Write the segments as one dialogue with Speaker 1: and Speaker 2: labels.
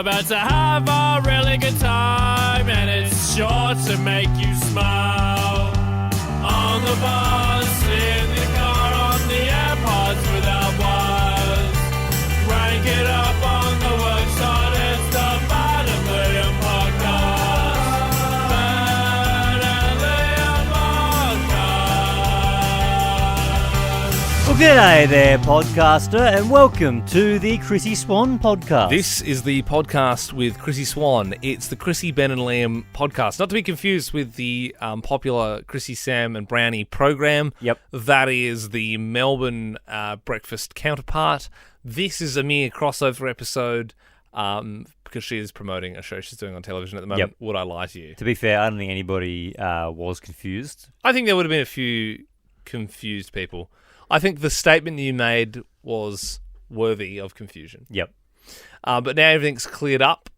Speaker 1: about to have a really good time, and it's sure to make you smile. On the bus, in the car, on the AirPods without wires. Rank it up on the worksite, it's the Bad and Liam podcast. Bad and Liam podcast.
Speaker 2: Well, g'day there, podcaster, and welcome to the Chrissie Swan podcast.
Speaker 3: This is the podcast with Chrissie Swan. It's the Chrissie, Ben and Liam podcast. Not to be confused with the popular Chrissie, Sam and Brownie program.
Speaker 2: Yep.
Speaker 3: That is the Melbourne breakfast counterpart. This is a mere crossover episode because she is promoting a show she's doing on television at the moment.
Speaker 2: Yep.
Speaker 3: Would I lie to you?
Speaker 2: To be fair, I don't think anybody was confused.
Speaker 3: I think there would have been a few confused people. I think the statement you made was worthy of confusion.
Speaker 2: Yep.
Speaker 3: But now everything's cleared up.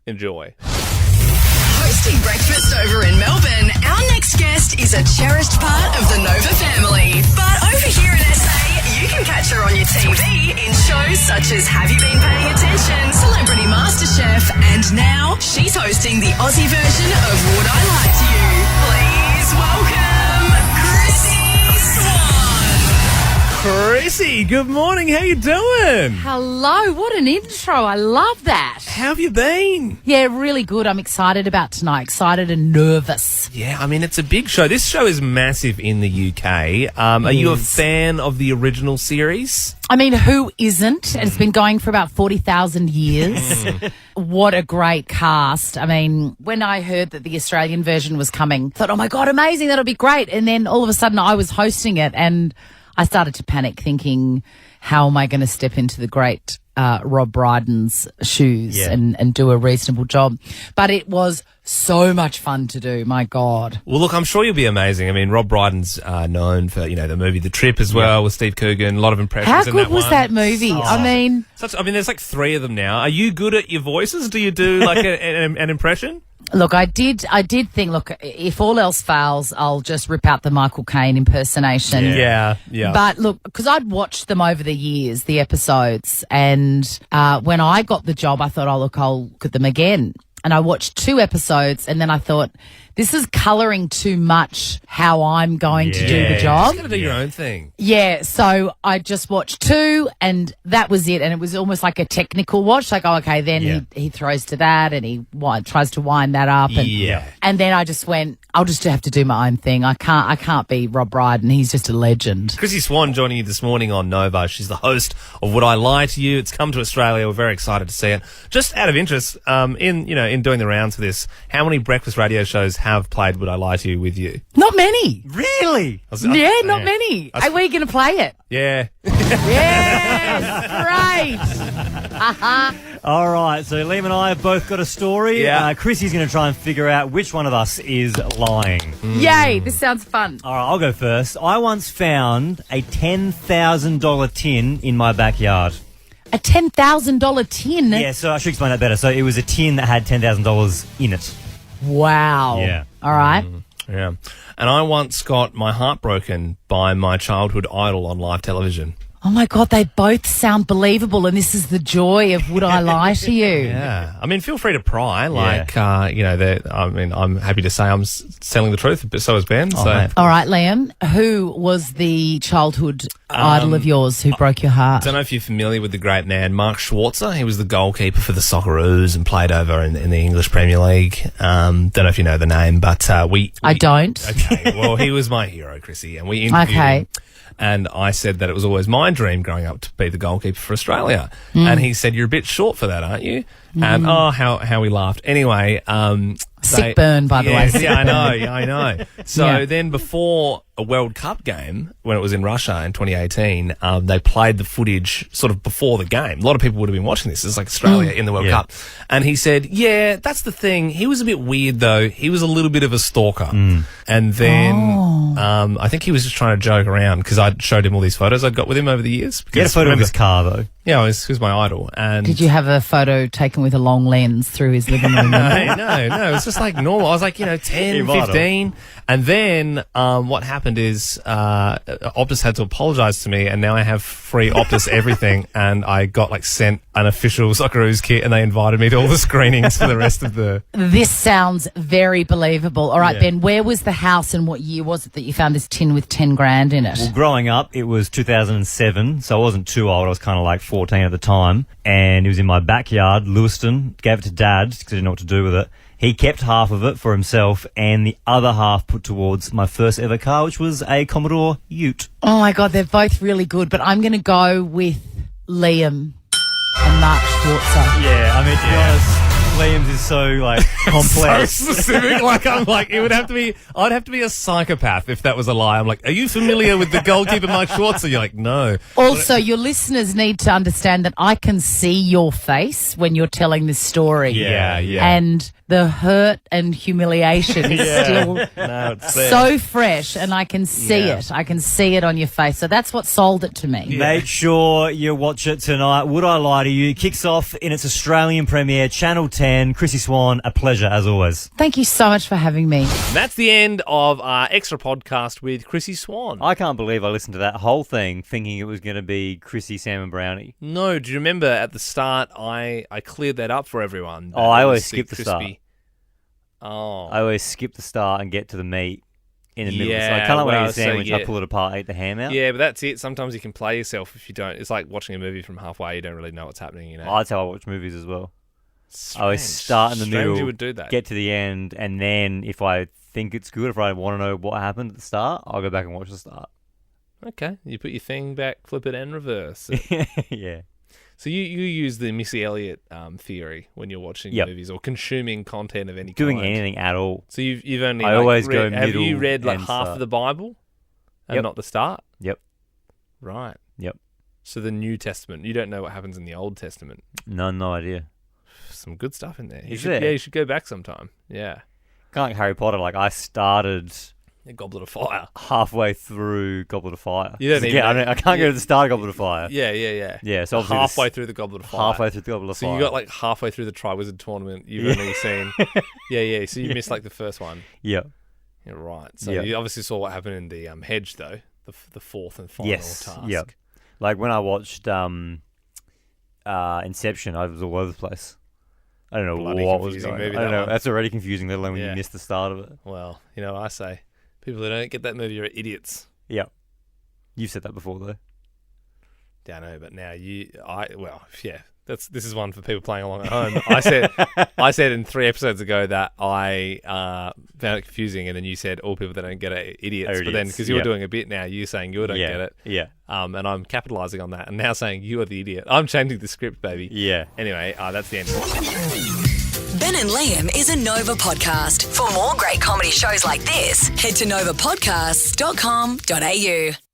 Speaker 3: Enjoy.
Speaker 4: Hosting breakfast over in Melbourne, our next guest is a cherished part of the Nova family. But over here in SA, you can catch her on your TV in shows such as Have You Been Paying Attention, Celebrity MasterChef, and now she's hosting the Aussie version of Would I Lie to You? Please welcome Chrissie Swan.
Speaker 3: Chrissie, good morning. How you doing?
Speaker 5: Hello, what an intro. I love that.
Speaker 3: How have you been?
Speaker 5: Yeah, really good. I'm excited about tonight. Excited and nervous.
Speaker 3: Yeah, I mean, it's a big show. This show is massive in the UK. Are you a fan of the original series?
Speaker 5: I mean, who isn't? And it's been going for about 40,000 years. What a great cast. I mean, when I heard that the Australian version was coming, I thought, oh my God, amazing, that'll be great. And then all of a sudden I was hosting it and I started to panic thinking, how am I going to step into the great Rob Brydon's shoes and do a reasonable job? But it was so much fun to do, my God.
Speaker 3: Well, look, I'm sure you'll be amazing. I mean, Rob Brydon's known for, the movie The Trip as well with Steve Coogan, a lot of impressions
Speaker 5: How
Speaker 3: in
Speaker 5: good
Speaker 3: that
Speaker 5: was
Speaker 3: one.
Speaker 5: that movie? I mean,
Speaker 3: there's like 3 of them now. Are you good at your voices? Do you do like an impression?
Speaker 5: look, I did think, look, if all else fails, I'll just rip out the Michael Caine impersonation.
Speaker 3: Yeah.
Speaker 5: But look, because I'd watched them over the years, the episodes, and when I got the job, I thought, oh, look, I'll look at them again. And I watched 2 episodes, and then I thought, this is colouring too much how I'm going to do the job.
Speaker 3: You're going to do your own thing.
Speaker 5: Yeah, so I just watched 2, and that was it. And it was almost like a technical watch. Like, oh, okay, then he throws to that, and he tries to wind that up. And then I just went, I'll just have to do my own thing. I can't be Rob Brydon. He's just a legend.
Speaker 3: Chrissie Swan joining you this morning on Nova. She's the host of Would I Lie to You? It's come to Australia. We're very excited to see it. Just out of interest, in doing the rounds for this, how many breakfast radio shows have played Would I Lie to You with you?
Speaker 5: Not many.
Speaker 2: Really?
Speaker 5: Not many. Are we going to play it?
Speaker 3: Yeah.
Speaker 5: Yes, great.
Speaker 2: All right, so Liam and I have both got a story.
Speaker 3: Yeah.
Speaker 2: Chrissy's going to try and figure out which one of us is lying.
Speaker 5: Yay, this sounds fun.
Speaker 2: All right, I'll go first. I once found a $10,000 tin in my backyard.
Speaker 5: A $10,000 tin?
Speaker 2: Yeah, so I should explain that better. So it was a tin that had $10,000 in it.
Speaker 5: Wow.
Speaker 2: Yeah.
Speaker 5: All right.
Speaker 3: Yeah. And I once got my heart broken by my childhood idol on live television.
Speaker 5: Oh, my God, they both sound believable, and this is the joy of Would I Lie to You?
Speaker 3: Yeah. I mean, feel free to pry. I'm happy to say I'm telling the truth, but so is Ben.
Speaker 2: Oh,
Speaker 3: so.
Speaker 2: mate.
Speaker 5: All right, Liam, who was the childhood idol of yours who broke your heart?
Speaker 3: I don't know if you're familiar with the great man, Mark Schwarzer. He was the goalkeeper for the Socceroos and played over in the English Premier League. Don't know if you know the name, but
Speaker 5: I don't.
Speaker 3: Okay, well, he was my hero, Chrissy, and we interviewed him. And I said that it was always my dream growing up to be the goalkeeper for Australia. And he said, you're a bit short for that, aren't you? And how we laughed. Anyway,
Speaker 5: sick burn, by the way.
Speaker 3: Yeah, I know. So then before a World Cup game, when it was in Russia in 2018, they played the footage sort of before the game. A lot of people would have been watching this. It's like Australia in the World Cup. And he said, yeah, that's the thing. He was a bit weird, though. He was a little bit of a stalker. And then I think he was just trying to joke around because I showed him all these photos I'd got with him over the years.
Speaker 2: Get a photo of his car, though.
Speaker 3: Yeah, he was my idol. And
Speaker 5: Did you have a photo taken with a long lens through his living room?
Speaker 3: No. It's just like normal. I was like, 10,
Speaker 2: You might have.
Speaker 3: 15. And then what happened is Optus had to apologise to me, and now I have free Optus everything. And I got sent an official Socceroos kit, and they invited me to all the screenings for the rest of the...
Speaker 5: This sounds very believable. All right,
Speaker 3: Yeah.
Speaker 5: Ben, where was the house and what year was it that you found this tin with 10 grand in it?
Speaker 2: Well, growing up, it was 2007, so I wasn't too old. I was kind of like 14 at the time, and it was in my backyard, Lewiston. Gave it to Dad because I didn't know what to do with it. He kept half of it for himself, and the other half put towards my first ever car, which was a Commodore Ute.
Speaker 5: Oh, my God, they're both really good, but I'm going to go with Liam and Mark Schwarzer.
Speaker 2: Yeah, I mean, to be honest, Liam's is so complex.
Speaker 3: So specific. I'd have to be a psychopath if that was a lie. I'm like, are you familiar with the goalkeeper Mike Schwarzer? You're like, no.
Speaker 5: Also, your listeners need to understand that I can see your face when you're telling this story.
Speaker 3: Yeah.
Speaker 5: And the hurt and humiliation is still
Speaker 3: No, it's there.
Speaker 5: so fresh, and I can see it. I can see it on your face. So that's what sold it to me.
Speaker 2: Make sure you watch it tonight. Would I Lie to You? Kicks off in its Australian premiere, Channel 10. Chrissie Swan, a pleasure as always.
Speaker 5: Thank you so much for having me.
Speaker 3: And that's the end of our extra podcast with Chrissie Swan.
Speaker 2: I can't believe I listened to that whole thing thinking it was going to be Chrissy, Sam and Brownie.
Speaker 3: No, do you remember at the start I cleared that up for everyone?
Speaker 2: Oh, I
Speaker 3: That
Speaker 2: always
Speaker 3: was
Speaker 2: skip the start.
Speaker 3: Oh.
Speaker 2: I always skip the start and get to the meat in the middle. So I
Speaker 3: Yeah,
Speaker 2: kind of want to
Speaker 3: well,
Speaker 2: eat a
Speaker 3: so
Speaker 2: sandwich.
Speaker 3: yeah.
Speaker 2: I pull it apart, eat the ham out.
Speaker 3: Yeah, but that's it. Sometimes you can play yourself if you don't. It's like watching a movie from halfway. You don't really know what's happening,
Speaker 2: Oh, that's how I watch movies as well. I always
Speaker 3: Strange.
Speaker 2: start in the
Speaker 3: Strange
Speaker 2: middle,
Speaker 3: you would do that.
Speaker 2: get to the end, and then if I think it's good, if I want to know what happened at the start, I'll go back and watch the start.
Speaker 3: Okay, you put your thing back, flip it, and reverse it.
Speaker 2: Yeah.
Speaker 3: So you use the Missy Elliott theory when you're watching
Speaker 2: Yep.
Speaker 3: movies or consuming content of any
Speaker 2: Doing
Speaker 3: kind.
Speaker 2: anything at all.
Speaker 3: So you've only
Speaker 2: I always go
Speaker 3: read, have you
Speaker 2: middle
Speaker 3: read
Speaker 2: and
Speaker 3: half
Speaker 2: start.
Speaker 3: of the Bible and
Speaker 2: Yep.
Speaker 3: not the start?
Speaker 2: Yep.
Speaker 3: Right.
Speaker 2: Yep.
Speaker 3: So the New Testament, you don't know what happens in the Old Testament.
Speaker 2: No idea.
Speaker 3: Some good stuff in there.
Speaker 2: Is there?
Speaker 3: Yeah, you should go back sometime. Yeah.
Speaker 2: Kind of like Harry Potter. Like I started
Speaker 3: A Goblet of Fire.
Speaker 2: halfway through Goblet of Fire.
Speaker 3: You don't
Speaker 2: Again,
Speaker 3: even-
Speaker 2: I can't go to the start of Goblet of Fire.
Speaker 3: Yeah.
Speaker 2: Yeah, so obviously
Speaker 3: halfway
Speaker 2: this-
Speaker 3: through the Goblet of Fire.
Speaker 2: Halfway through the Goblet of
Speaker 3: So
Speaker 2: Fire.
Speaker 3: you got halfway through the Triwizard Tournament. You've only seen. Yeah. So you missed the first one.
Speaker 2: Yeah.
Speaker 3: Yeah, right. So
Speaker 2: Yeah.
Speaker 3: you obviously saw what happened in the hedge, though. The fourth and final
Speaker 2: Yes.
Speaker 3: task.
Speaker 2: Yep. Like when I watched Inception, I was all over the place. I don't know
Speaker 3: Bloody
Speaker 2: what was
Speaker 3: confusing
Speaker 2: going on.
Speaker 3: movie,
Speaker 2: I don't
Speaker 3: that
Speaker 2: know.
Speaker 3: one.
Speaker 2: That's already confusing, let alone when
Speaker 3: Yeah.
Speaker 2: you miss the start of it.
Speaker 3: Well, you know what I say. People who don't get that movie are idiots.
Speaker 2: Yeah. You've said that before, though.
Speaker 3: Yeah, I know, but now this is one for people playing along at home. I said in 3 episodes ago that I found it confusing, and then you said all people that don't get it are idiots.
Speaker 2: Are
Speaker 3: But then
Speaker 2: idiots,
Speaker 3: because you're
Speaker 2: yep.
Speaker 3: doing a bit now, you're saying you don't
Speaker 2: Yeah.
Speaker 3: get it.
Speaker 2: Yeah.
Speaker 3: And I'm capitalising on that, and now saying you are the idiot. I'm changing the script, baby.
Speaker 2: Yeah.
Speaker 3: Anyway, that's the end.
Speaker 4: Ben and Liam is a Nova podcast. For more great comedy shows like this, head to novapodcasts.com.au.